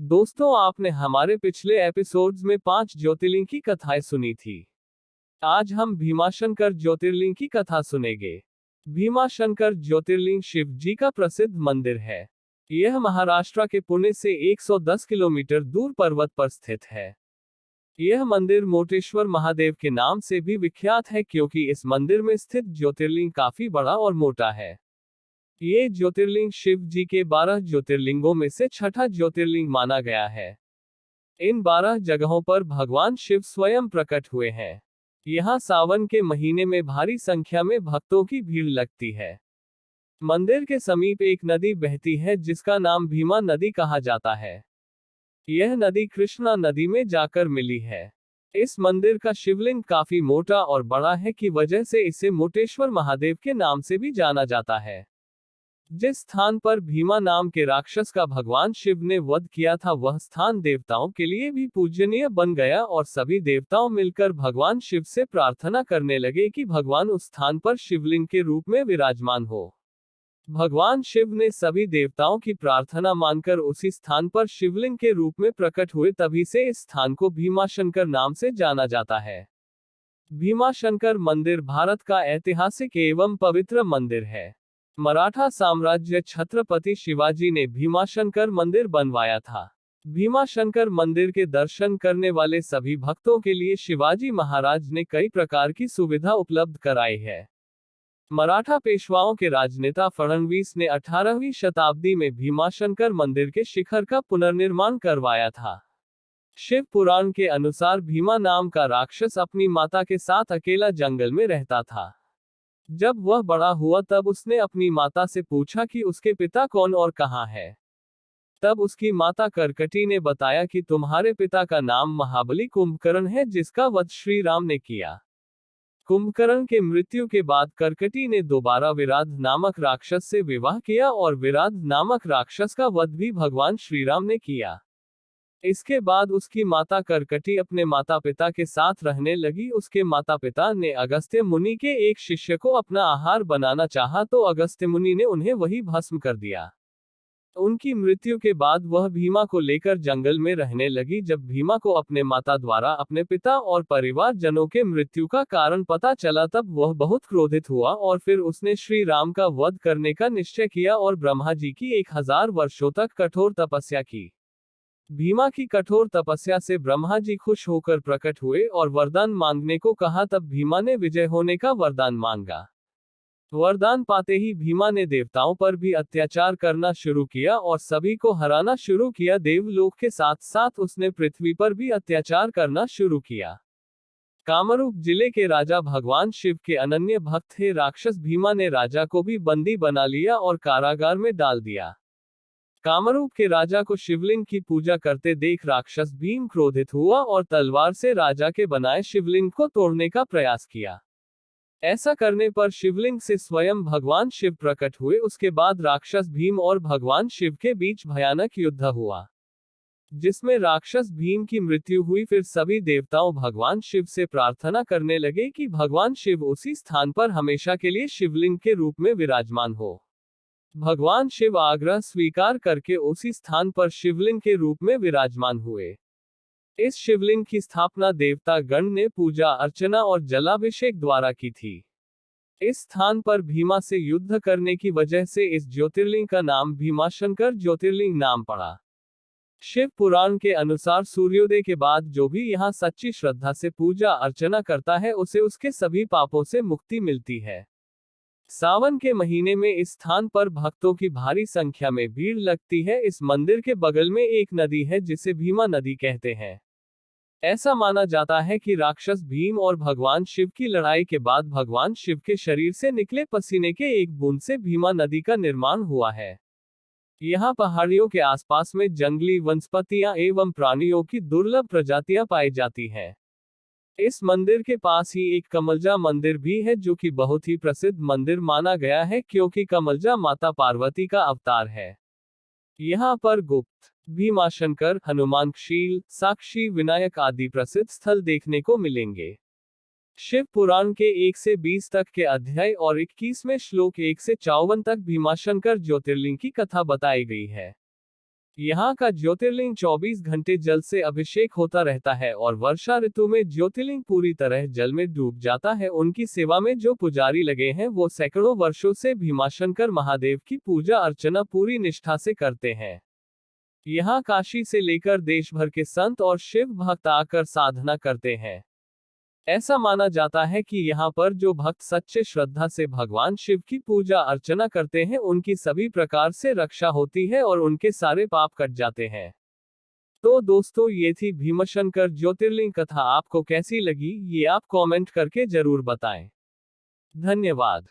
दोस्तों, आपने हमारे पिछले एपिसोड्स में 5 ज्योतिर्लिंग की कथाएं सुनी थी। आज हम भीमाशंकर ज्योतिर्लिंग की कथा सुनेंगे। भीमाशंकर ज्योतिर्लिंग शिव जी का प्रसिद्ध मंदिर है। यह महाराष्ट्र के पुणे से 110 किलोमीटर दूर पर्वत पर स्थित है। यह मंदिर मोटेश्वर महादेव के नाम से भी विख्यात है क्योंकि इस मंदिर में स्थित ज्योतिर्लिंग काफी बड़ा और मोटा है। ये ज्योतिर्लिंग शिव जी के 12 ज्योतिर्लिंगों में से छठा ज्योतिर्लिंग माना गया है। इन 12 जगहों पर भगवान शिव स्वयं प्रकट हुए हैं। यहाँ सावन के महीने में भारी संख्या में भक्तों की भीड़ लगती है। मंदिर के समीप एक नदी बहती है जिसका नाम भीमा नदी कहा जाता है। यह नदी कृष्णा नदी में जाकर मिली है। इस मंदिर का शिवलिंग काफी मोटा और बड़ा है की वजह से इसे मोटेश्वर महादेव के नाम से भी जाना जाता है। जिस स्थान पर भीमा नाम के राक्षस का भगवान शिव ने वध किया था वह स्थान देवताओं के लिए भी पूजनीय बन गया और सभी देवताओं मिलकर भगवान शिव से प्रार्थना करने लगे कि भगवान उस स्थान पर शिवलिंग के रूप में विराजमान हो। भगवान शिव ने सभी देवताओं की प्रार्थना मानकर उसी स्थान पर शिवलिंग के रूप में प्रकट हुए, तभी से इस स्थान को भीमाशंकर नाम से जाना जाता है। भीमाशंकर मंदिर भारत का ऐतिहासिक एवं पवित्र मंदिर है। मराठा साम्राज्य छत्रपति शिवाजी ने भीमाशंकर मंदिर बनवाया था। भीमाशंकर मंदिर के दर्शन करने वाले सभी भक्तों के लिए शिवाजी महाराज ने कई प्रकार की सुविधा उपलब्ध कराई है। मराठा पेशवाओं के राजनेता फडणवीस ने 18वीं शताब्दी में भीमाशंकर मंदिर के शिखर का पुनर्निर्माण करवाया था। शिव पुराण के अनुसार भीमा नाम का राक्षस अपनी माता के साथ अकेला जंगल में रहता था। जब वह बड़ा हुआ तब उसने अपनी माता से पूछा कि उसके पिता कौन और कहाँ है। तब उसकी माता करकटी ने बताया कि तुम्हारे पिता का नाम महाबली कुंभकर्ण है जिसका वध श्री राम ने किया। कुंभकर्ण के मृत्यु के बाद करकटी ने दोबारा विराध नामक राक्षस से विवाह किया और विराध नामक राक्षस का वध भी भगवान श्री राम ने किया। इसके बाद उसकी माता करकटी अपने माता पिता के साथ रहने लगी। उसके माता पिता ने अगस्त्य मुनि के एक शिष्य को अपना आहार बनाना चाहा तो अगस्त्य मुनि ने उन्हें वही भस्म कर दिया। उनकी मृत्यु के बाद वह भीमा को लेकर जंगल में रहने लगी। जब भीमा को अपने माता द्वारा अपने पिता और परिवार जनों के मृत्यु का कारण पता चला तब वह बहुत क्रोधित हुआ और फिर उसने श्री राम का वध करने का निश्चय किया और ब्रह्मा जी की 1000 वर्षों तक कठोर तपस्या की। भीमा की कठोर तपस्या से ब्रह्मा जी खुश होकर प्रकट हुए और वरदान मांगने को कहा। तब भीमा ने विजय होने का वरदान मांगा। वरदान पाते ही भीमा ने देवताओं पर भी अत्याचार करना शुरू किया और सभी को हराना शुरू किया। देवलोक के साथ साथ उसने पृथ्वी पर भी अत्याचार करना शुरू किया। कामरूप जिले के राजा भगवान शिव के अनन्य भक्त थे। राक्षस भीमा ने राजा को भी बंदी बना लिया और कारागार में डाल दिया। कामरूप के राजा को शिवलिंग की पूजा करते देख राक्षस भीम क्रोधित हुआ और तलवार से राजा के बनाए शिवलिंग को तोड़ने का प्रयास किया। ऐसा करने पर शिवलिंग से स्वयं भगवान शिव प्रकट हुए। उसके बाद राक्षस भीम और भगवान शिव के बीच भयानक युद्ध हुआ जिसमें राक्षस भीम की मृत्यु हुई। फिर सभी देवताओं भगवान शिव से प्रार्थना करने लगे कि भगवान शिव उसी स्थान पर हमेशा के लिए शिवलिंग के रूप में विराजमान हो। भगवान शिव आग्रह स्वीकार करके उसी स्थान पर शिवलिंग के रूप में विराजमान हुए। इस शिवलिंग की स्थापना देवता गण ने पूजा अर्चना और जलाभिषेक द्वारा की थी। इस स्थान पर भीमा से युद्ध करने की वजह से इस ज्योतिर्लिंग का नाम भीमाशंकर ज्योतिर्लिंग नाम पड़ा। शिव पुराण के अनुसार सूर्योदय के बाद जो भी यहाँ सच्ची श्रद्धा से पूजा अर्चना करता है उसे उसके सभी पापों से मुक्ति मिलती है। सावन के महीने में इस स्थान पर भक्तों की भारी संख्या में भीड़ लगती है। इस मंदिर के बगल में एक नदी है जिसे भीमा नदी कहते हैं। ऐसा माना जाता है कि राक्षस भीम और भगवान शिव की लड़ाई के बाद भगवान शिव के शरीर से निकले पसीने के एक बूंद से भीमा नदी का निर्माण हुआ है। यहाँ पहाड़ियों के आसपास में जंगली वनस्पतियां एवं प्राणियों की दुर्लभ प्रजातियां पाई जाती हैं। इस मंदिर के पास ही एक कमलजा मंदिर भी है जो कि बहुत ही प्रसिद्ध मंदिर माना गया है क्योंकि कमलजा माता पार्वती का अवतार है। यहाँ पर गुप्त, भीमाशंकर, हनुमानशील, साक्षी विनायक आदि प्रसिद्ध स्थल देखने को मिलेंगे। शिव पुराण के 1 से 20 तक के अध्याय और 21वें श्लोक 1 से 54 तक भीमाशंकर ज्योतिर्लिंग की कथा बताई गई है। यहाँ का ज्योतिर्लिंग 24 घंटे जल से अभिषेक होता रहता है और वर्षा ऋतु में ज्योतिर्लिंग पूरी तरह जल में डूब जाता है। उनकी सेवा में जो पुजारी लगे हैं वो सैकड़ों वर्षों से भीमाशंकर महादेव की पूजा अर्चना पूरी निष्ठा से करते हैं। यहाँ काशी से लेकर देश भर के संत और शिव भक्त आकर साधना करते हैं। ऐसा माना जाता है कि यहाँ पर जो भक्त सच्चे श्रद्धा से भगवान शिव की पूजा अर्चना करते हैं उनकी सभी प्रकार से रक्षा होती है और उनके सारे पाप कट जाते हैं। तो दोस्तों, ये थी भीमाशंकर ज्योतिर्लिंग कथा। आपको कैसी लगी ये आप कमेंट करके जरूर बताएं। धन्यवाद।